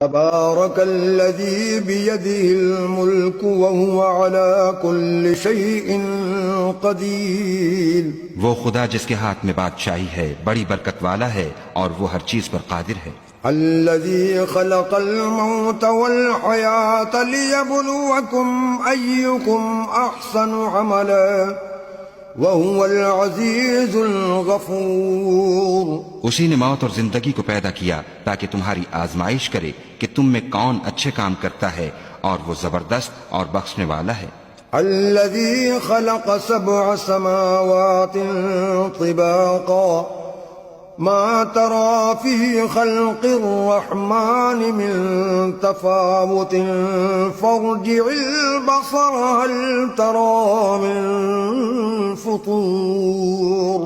تبارك الذي بيده الملك وهو على كل شيء قدير. وہ خدا جس کے ہاتھ میں بادشاہی ہے بڑی برکت والا ہے اور وہ ہر چیز پر قادر ہے. الذي خلق الموت والحياة ليبلوكم أيكم أحسن عملا وهو العزيز الغفور. اسی نے موت اور زندگی کو پیدا کیا تاکہ تمہاری آزمائش کرے کہ تم میں کون اچھے کام کرتا ہے اور وہ زبردست اور بخشنے والا ہے. الذي خلق 7 سماوات طباقا ما ترى في خلق الرحمن من تفاوت فارجع البصر هل ترى من فطور.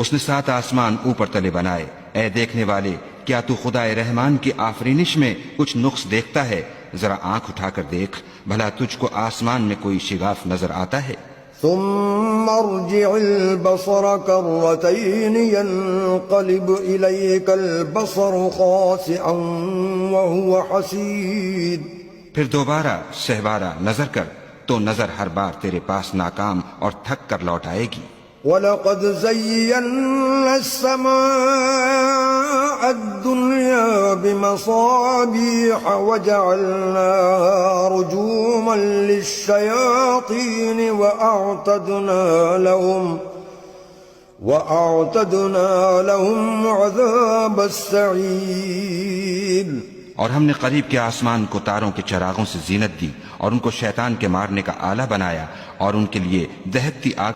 اس نے 7 آسمان اوپر تلے بنائے. اے دیکھنے والے، کیا تو خدا رحمان کی آفرینش میں کچھ نقص دیکھتا ہے؟ ذرا آنکھ اٹھا کر دیکھ، بھلا تجھ کو آسمان میں کوئی شگاف نظر آتا ہے؟ ثم ارجع البصر كرتين ينقلب إليك البصر خاسئا وهو حسير. پھر دوبارہ سہبارہ نظر کر تو نظر ہر بار تیرے پاس ناکام اور تھک کر لوٹ آئے گی. وَلَقَدْ زَيَّنَّا السَّمَاءَ الدُّنْيَا بِمَصَابِيحَ وَجَعَلْنَاهَا رُجُومًا لِلشَّيَاطِينِ وَأَعْتَدْنَا لَهُمْ عَذَابَ السَّعِيرِ. اور ہم نے قریب کے آسمان کو تاروں کے چراغوں سے زینت دی اور ان کو شیطان کے مارنے کا آلہ بنایا اور ان کے لیے دہکتی آگ